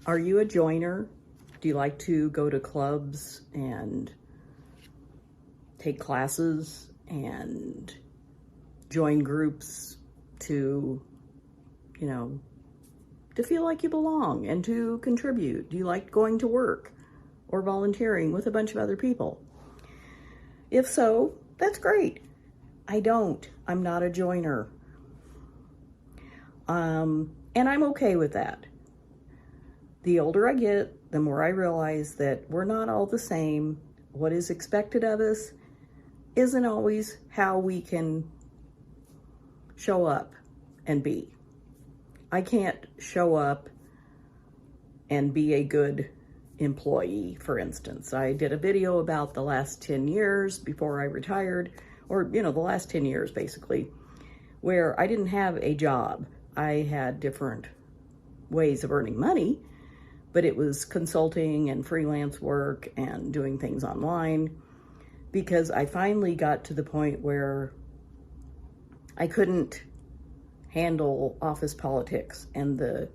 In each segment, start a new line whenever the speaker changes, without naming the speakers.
Are you a joiner? Do you like to go to clubs and take classes and join groups to, to feel like you belong and to contribute? Do you like going to work or volunteering with a bunch of other people? If so, that's great. I don't. I'm not a joiner. And I'm okay with that. The older I get, the more I realize that we're not all the same. What is expected of us isn't always how we can show up and be. I can't show up and be a good employee, for instance. I did a video about the last 10 years before I retired, or, the last 10 years basically, where I didn't have a job. I had different ways of earning money, but it was consulting and freelance work and doing things online, because I finally got to the point where I couldn't handle office politics and the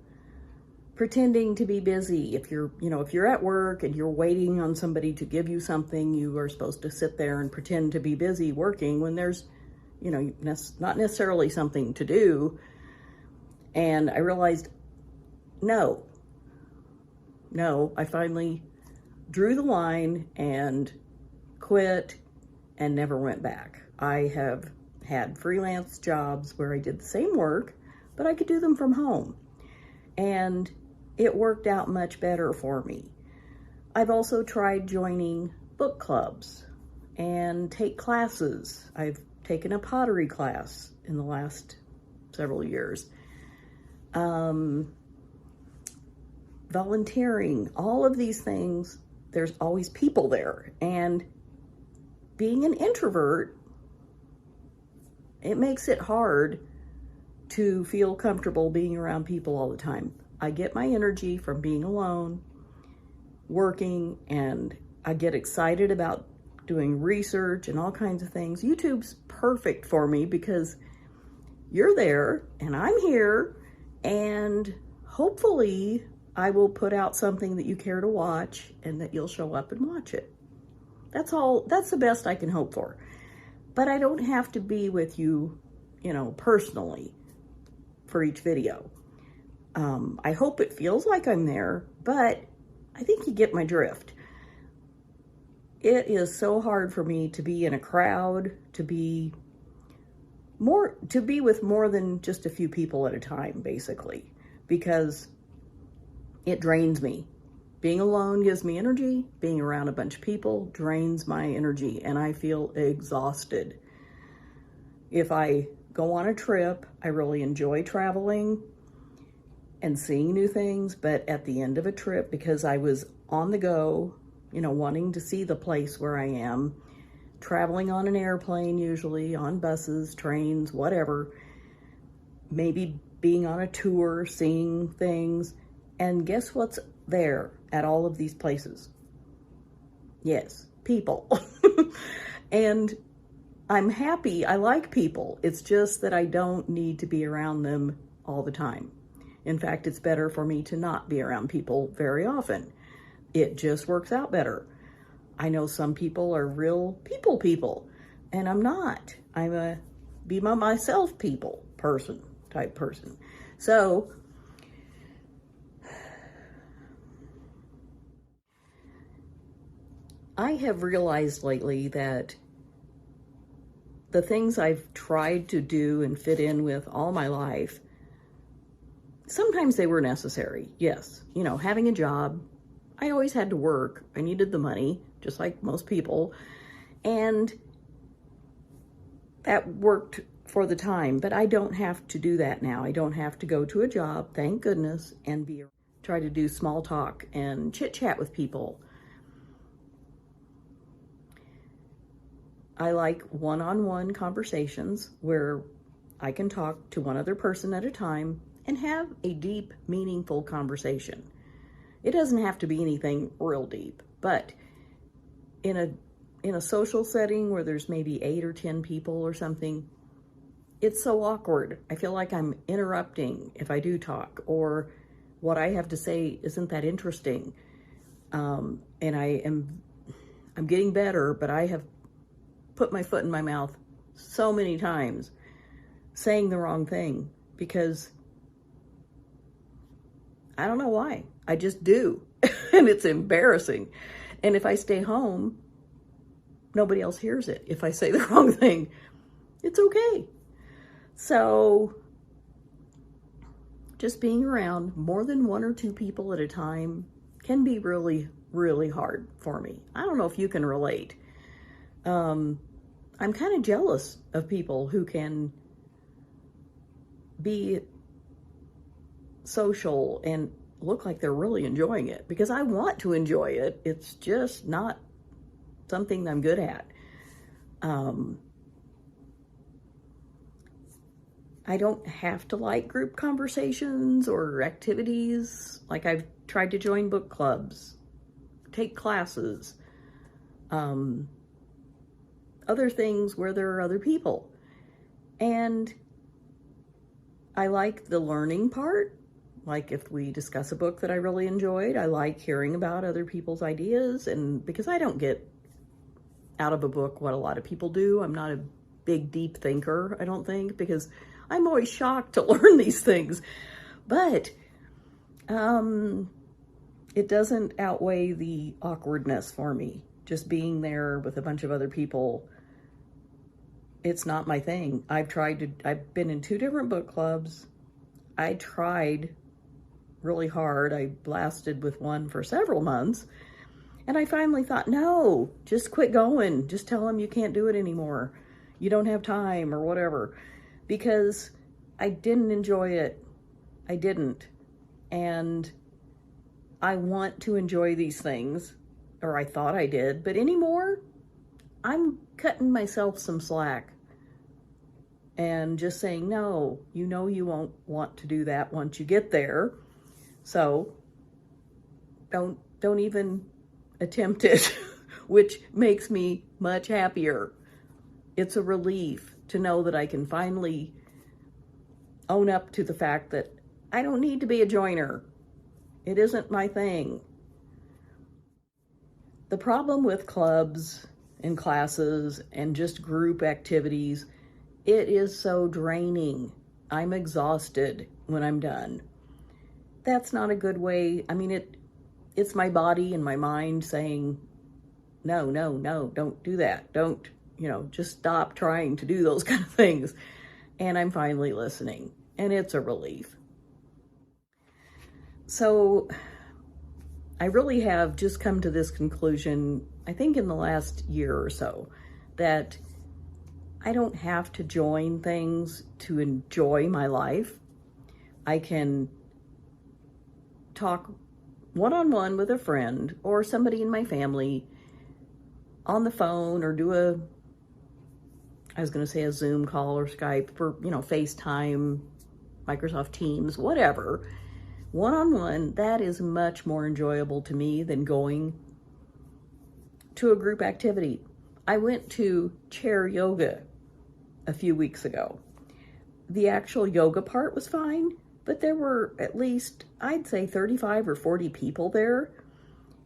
pretending to be busy. If you're at work and you're waiting on somebody to give you something, you are supposed to sit there and pretend to be busy working when there's, not necessarily something to do. And I realized, no, I finally drew the line and quit and never went back. I have had freelance jobs where I did the same work, but I could do them from home. And it worked out much better for me. I've also tried joining book clubs and take classes. I've taken a pottery class in the last several years. Volunteering, all of these things, there's always people there. And being an introvert, it makes it hard to feel comfortable being around people all the time. I get my energy from being alone, working, and I get excited about doing research and all kinds of things. YouTube's perfect for me because you're there and I'm here, and hopefully I will put out something that you care to watch and that you'll show up and watch it. That's all. That's the best I can hope for. But I don't have to be with you, personally for each video. I hope it feels like I'm there, but I think you get my drift. It is so hard for me to be in a crowd, to be with more than just a few people at a time, basically, because it drains me. Being alone gives me energy. Being around a bunch of people drains my energy, and I feel exhausted. If I go on a trip, I really enjoy traveling and seeing new things, but at the end of a trip, because I was on the go, wanting to see the place where I am, traveling on an airplane, usually on buses, trains, whatever, maybe being on a tour, seeing things, and guess what's there at all of these places? Yes, people. And I'm happy. I like people. It's just that I don't need to be around them all the time. In fact, it's better for me to not be around people very often. It just works out better. I know some people are real people, and I'm not. I'm a be my myself type person. So I have realized lately that the things I've tried to do and fit in with all my life, sometimes they were necessary. Yes, having a job, I always had to work. I needed the money, just like most people. And that worked for the time, but I don't have to do that now. I don't have to go to a job, thank goodness, and try to do small talk and chit chat with people. I like one-on-one conversations where I can talk to one other person at a time and have a deep, meaningful conversation. It doesn't have to be anything real deep, but in a social setting where there's maybe 8 or 10 people or something, it's so awkward. I feel like I'm interrupting if I do talk, or what I have to say isn't that interesting. And I'm getting better, but I have put my foot in my mouth so many times saying the wrong thing because I don't know why. I just do. And it's embarrassing. And if I stay home, nobody else hears it. If I say the wrong thing, it's okay. So just being around more than one or two people at a time can be really, really hard for me. I don't know if you can relate. I'm kind of jealous of people who can be social and look like they're really enjoying it, because I want to enjoy it. It's just not something I'm good at. I don't have to like group conversations or activities. Like, I've tried to join book clubs, take classes, other things where there are other people. And I like the learning part. Like, if we discuss a book that I really enjoyed, I like hearing about other people's ideas. And because I don't get out of a book what a lot of people do, I'm not a big, deep thinker, I don't think, because I'm always shocked to learn these things. But it doesn't outweigh the awkwardness for me. Just being there with a bunch of other people, it's not my thing. I've been in 2 different book clubs. I tried really hard. I blasted with one for several months. And I finally thought, no, just quit going. Just tell them you can't do it anymore. You don't have time or whatever. Because I didn't enjoy it. I didn't. And I want to enjoy these things, or I thought I did, but anymore, I'm cutting myself some slack and just saying, no, you know you won't want to do that once you get there. So don't even attempt it, which makes me much happier. It's a relief to know that I can finally own up to the fact that I don't need to be a joiner. It isn't my thing. The problem with clubs and classes and just group activities, it is so draining. I'm exhausted when I'm done. That's not a good way. I mean, it's my body and my mind saying, no, don't do that. Don't, just stop trying to do those kind of things. And I'm finally listening, and it's a relief. So I really have just come to this conclusion, I think in the last year or so, that I don't have to join things to enjoy my life. I can talk one-on-one with a friend or somebody in my family on the phone, or do a Zoom call or Skype, for, FaceTime, Microsoft Teams, whatever. One-on-one, that is much more enjoyable to me than going to a group activity. I went to chair yoga a few weeks ago. The actual yoga part was fine, but there were at least, I'd say 35 or 40 people there.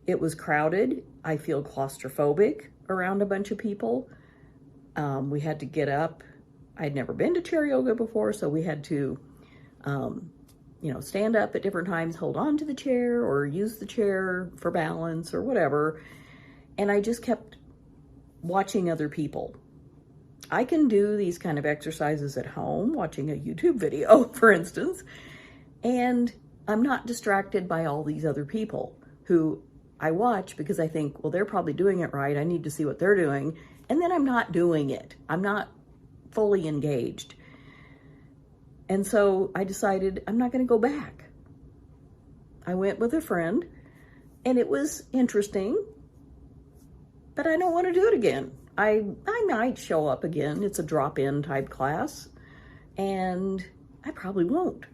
It was crowded. I feel claustrophobic around a bunch of people. We had to get up. I'd never been to chair yoga before, so we had to, stand up at different times, hold on to the chair, or use the chair for balance or whatever. And I just kept watching other people. I can do these kind of exercises at home, watching a YouTube video, for instance, and I'm not distracted by all these other people who I watch because I think, well, they're probably doing it right. I need to see what they're doing. And then I'm not doing it. I'm not fully engaged. And so I decided I'm not going to go back. I went with a friend, and it was interesting, but I don't want to do it again. I might show up again. It's a drop-in type class, and I probably won't.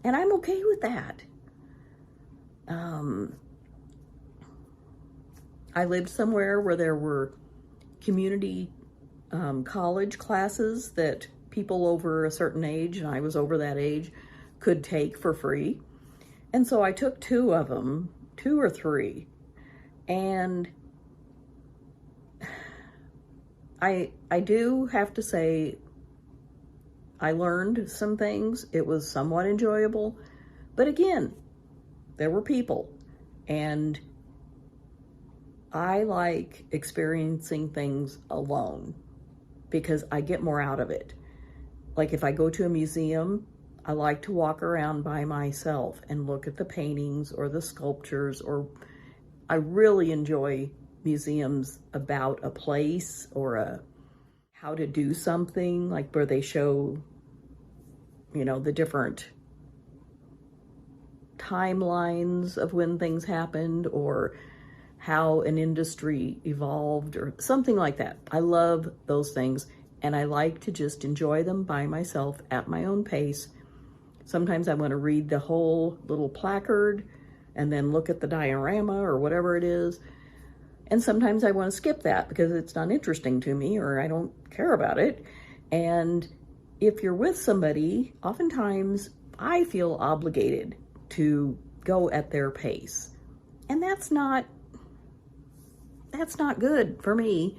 And I'm okay with that. I lived somewhere where there were community college classes that people over a certain age, and I was over that age, could take for free. And so I took two of them, two or three, and I do have to say I learned some things. It was somewhat enjoyable, but again, there were people, and I like experiencing things alone because I get more out of it. Like if I go to a museum, I like to walk around by myself and look at the paintings or the sculptures, or I really enjoy museums about a place or how to do something, like where they show, the different timelines of when things happened or how an industry evolved or something like that. I love those things, and I like to just enjoy them by myself at my own pace. Sometimes I want to read the whole little placard and then look at the diorama or whatever it is. And sometimes I want to skip that because it's not interesting to me or I don't care about it. And if you're with somebody, oftentimes I feel obligated to go at their pace. And that's not good for me,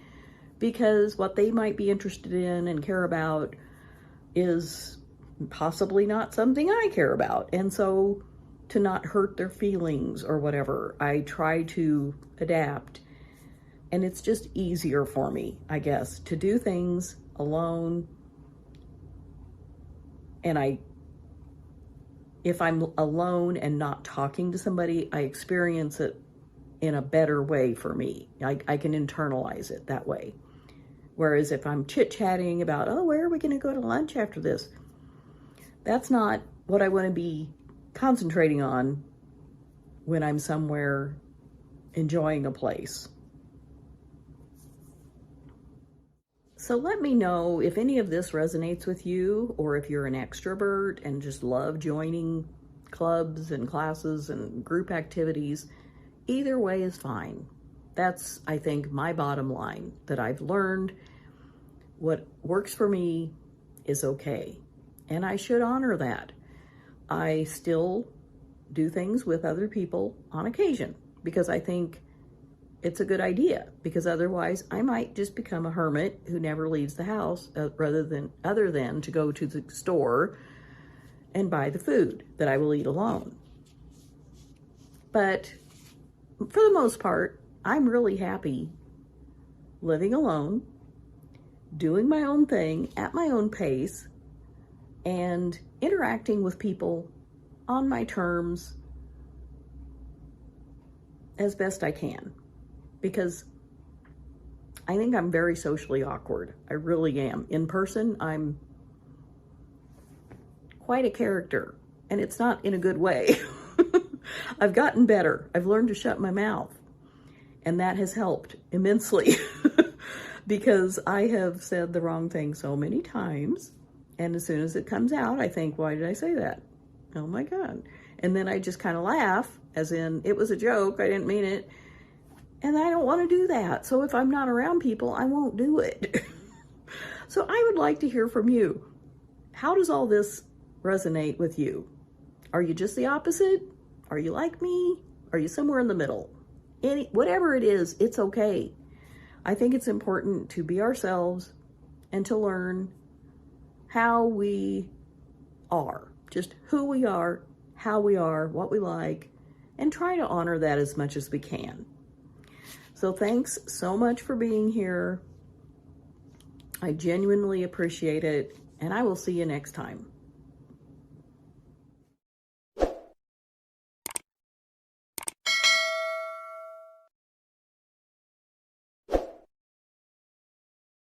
because what they might be interested in and care about is possibly not something I care about. And so to not hurt their feelings or whatever, I try to adapt. And it's just easier for me, I guess, to do things alone. And if I'm alone and not talking to somebody, I experience it in a better way for me. I can internalize it that way. Whereas if I'm chit-chatting about, oh, where are we going to go to lunch after this? That's not what I want to be concentrating on when I'm somewhere enjoying a place. So let me know if any of this resonates with you, or if you're an extrovert and just love joining clubs and classes and group activities. Either way is fine. That's, I think, my bottom line, that I've learned what works for me is okay. And I should honor that. I still do things with other people on occasion because I think it's a good idea, because otherwise I might just become a hermit who never leaves the house other than to go to the store and buy the food that I will eat alone. But for the most part, I'm really happy living alone, doing my own thing at my own pace, and interacting with people on my terms as best I can. Because I think I'm very socially awkward. I really am. In person, I'm quite a character, and it's not in a good way. I've gotten better. I've learned to shut my mouth, and that has helped immensely because I have said the wrong thing so many times, and as soon as it comes out, I think, why did I say that? Oh my God. And then I just kind of laugh, as in, it was a joke, I didn't mean it. And I don't want to do that. So if I'm not around people, I won't do it. So I would like to hear from you. How does all this resonate with you? Are you just the opposite? Are you like me? Are you somewhere in the middle? Whatever it is, it's okay. I think it's important to be ourselves and to learn how we are, just who we are, how we are, what we like, and try to honor that as much as we can. So thanks so much for being here. I genuinely appreciate it, and I will see you next time.